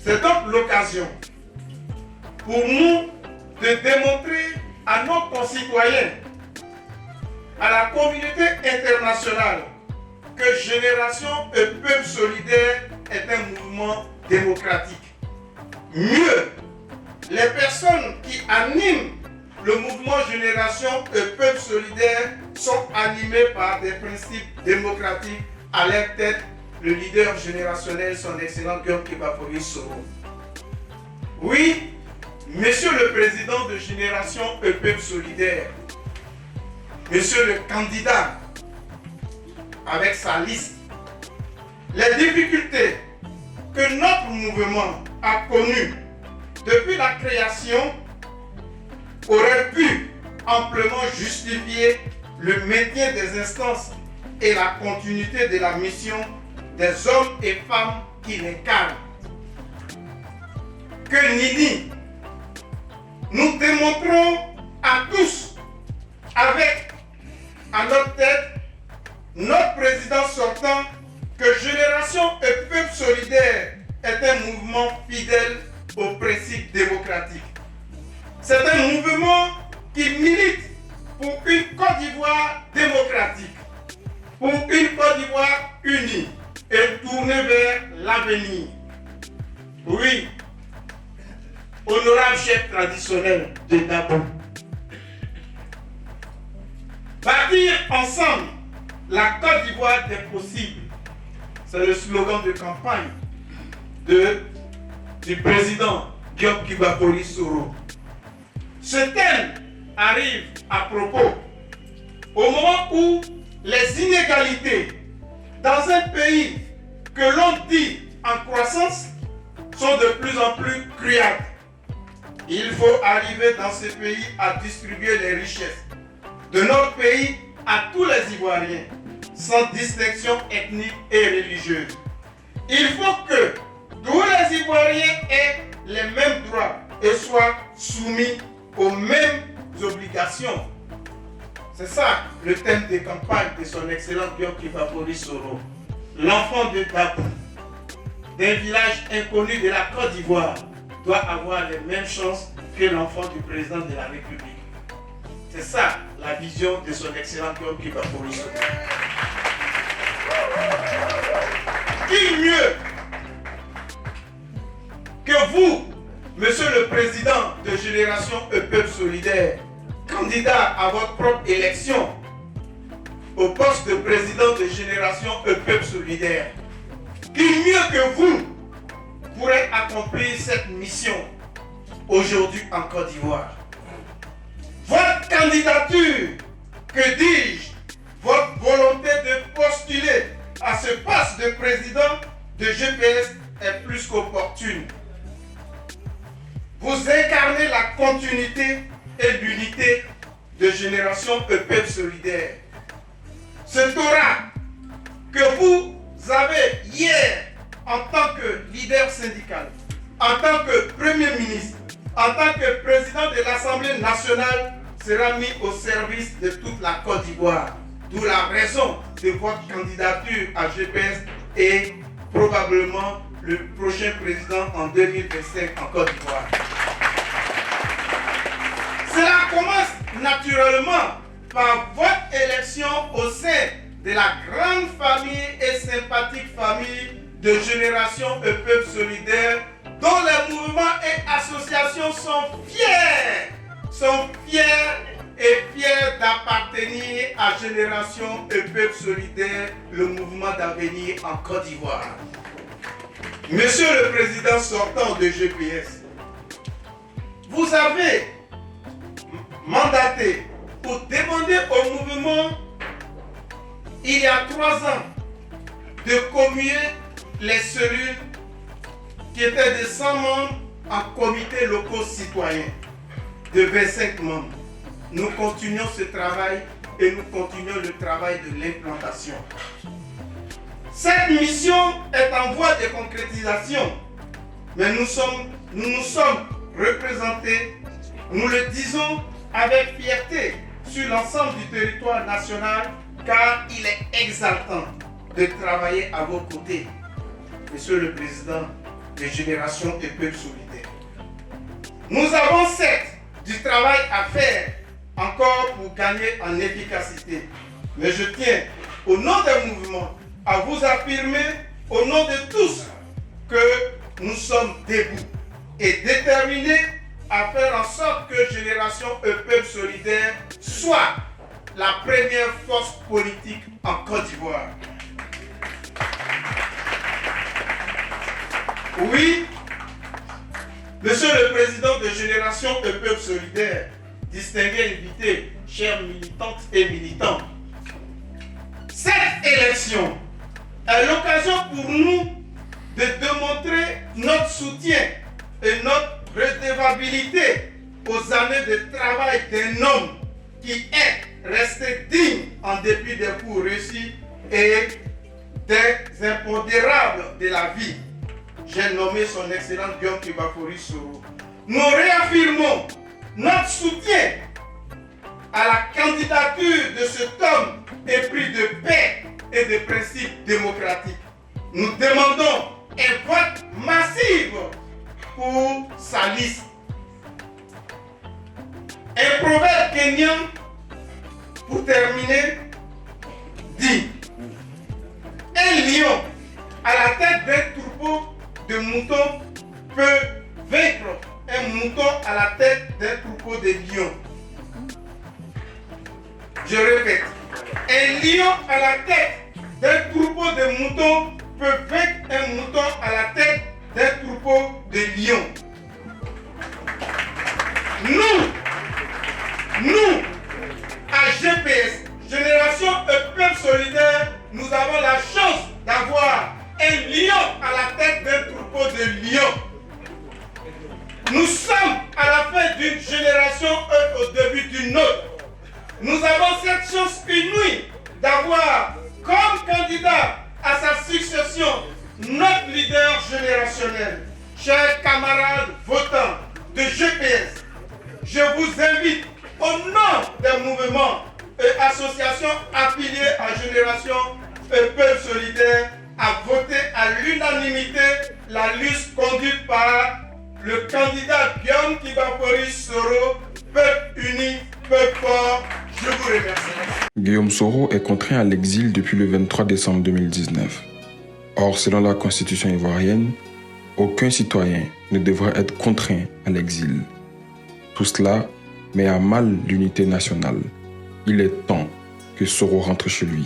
C'est donc l'occasion pour nous de démontrer à nos concitoyens, à la communauté internationale, que Génération et Peuple Solidaire est un mouvement démocratique. Mieux, les personnes qui animent le mouvement Génération et Peuple Solidaire sont animées par des principes démocratiques. À leur tête, le leader générationnel, son excellent Guillaume Kibafori Soro. Oui, monsieur le président de Génération et Peuple Solidaire, monsieur le candidat avec sa liste, les difficultés que notre mouvement a connues depuis la création auraient pu amplement justifier le maintien des instances et la continuité de la mission des hommes et femmes qui l'incarnent. Que Nini, nous démontrons à tous, avec à notre tête notre président sortant, que Génération et Peuple Solidaire est un mouvement fidèle aux principes démocratiques. C'est un mouvement qui milite pour une Côte d'Ivoire démocratique, pour une Côte d'Ivoire unie et tournée vers l'avenir. Oui, honorable chef traditionnel de Dabo, bâtir ensemble la Côte d'Ivoire des possibles, c'est le slogan de campagne du président Guillaume Kibafori Soro. Ce thème arrive à propos au moment où les inégalités dans un pays que l'on dit en croissance sont de plus en plus cruelles. Il faut arriver dans ce pays à distribuer les richesses de notre pays à tous les Ivoiriens, sans distinction ethnique et religieuse. Il faut que tous les Ivoiriens aient les mêmes droits et soient soumis aux mêmes obligations. C'est ça le thème de campagne de son excellent Guillaume Kibafori Soro. L'enfant de Dabo, d'un village inconnu de la Côte d'Ivoire, doit avoir les mêmes chances que l'enfant du président de la République. C'est ça la vision de son excellent Guillaume Kibafori Soro. Qui mieux que vous, monsieur le président de Génération et Peuple Solidaire, candidat à votre propre élection au poste de président de Génération et Peuple Solidaire, qui mieux que vous pourrait accomplir cette mission aujourd'hui en Côte d'Ivoire? Votre candidature, que dis-je, votre volonté de postuler à ce poste de président de GPS est plus qu'opportune. Vous incarnez la continuité et l'unité de Génération et Peuple Solidaire. Ce Torah que vous avez hier en tant que leader syndical, en tant que Premier ministre, en tant que président de l'Assemblée nationale, sera mis au service de toute la Côte d'Ivoire. D'où la raison de votre candidature à GPS et probablement le prochain président en 2025 en Côte d'Ivoire. Cela commence naturellement par votre élection au sein de la grande famille et sympathique famille de Génération et Peuple Solidaire, dont les mouvements et associations sont fiers et fiers d'appartenir à Génération et Peuple Solidaire, le mouvement d'avenir en Côte d'Ivoire. Monsieur le président sortant de GPS, vous avez mandaté pour demander au mouvement, il y a 3 ans, de commuer les cellules qui étaient de 100 membres en comités locaux citoyens de 25 membres. Nous continuons ce travail et nous continuons le travail de l'implantation. Cette mission est en voie de concrétisation, mais nous nous sommes représentés, nous le disons avec fierté, sur l'ensemble du territoire national, car il est exaltant de travailler à vos côtés. Monsieur le Président, de Génération et Peuple Solidaire. Nous avons certes du travail à faire encore pour gagner en efficacité, mais je tiens, au nom des mouvements, à vous affirmer, au nom de tous, que nous sommes debout et déterminés à faire en sorte que Génération et Peuple Solidaire soit la première force politique en Côte d'Ivoire. Oui, Monsieur le Président de Génération et Peuple Solidaire, distingués invités, chères militantes et militants, cette élection est l'occasion pour nous de démontrer notre soutien et notre redevabilité aux années de travail d'un homme qui est resté digne en dépit des coups réussis et des impondérables de la vie. J'ai nommé son excellent Guillaume Kibafori Soro. Nous réaffirmons notre soutien à la candidature de cet homme épris de paix et de principes démocratiques. Nous demandons un vote massif pour sa liste. Un proverbe kenyan, pour terminer, dit: un lion à la tête d'un troupeau de moutons peut vaincre un mouton à la tête d'un troupeau de lions. Je répète, un lion à la tête d'un troupeau de moutons peut vaincre un mouton à la tête d'un troupeau de lions. Nous, à GPS, Génération et Peuple Solidaire, nous avons la chance d'avoir un lion à la tête d'un troupeau de lions. Nous sommes à la fin d'une génération et au début d'une autre. Nous avons cette chance inouïe d'avoir comme candidat à sa succession notre leader générationnel. Chers camarades votants de GPS, je vous invite au nom des mouvements et associations affiliées à Génération et Peuple Solidaire à voter à l'unanimité la liste conduite par le candidat Guillaume Kibafori Soro, Peuple uni, Peuple fort. Je vous remercie. Guillaume Soro est contraint à l'exil depuis le 23 décembre 2019. Or, selon la constitution ivoirienne, aucun citoyen ne devrait être contraint à l'exil. Tout cela met à mal l'unité nationale. Il est temps que Soro rentre chez lui.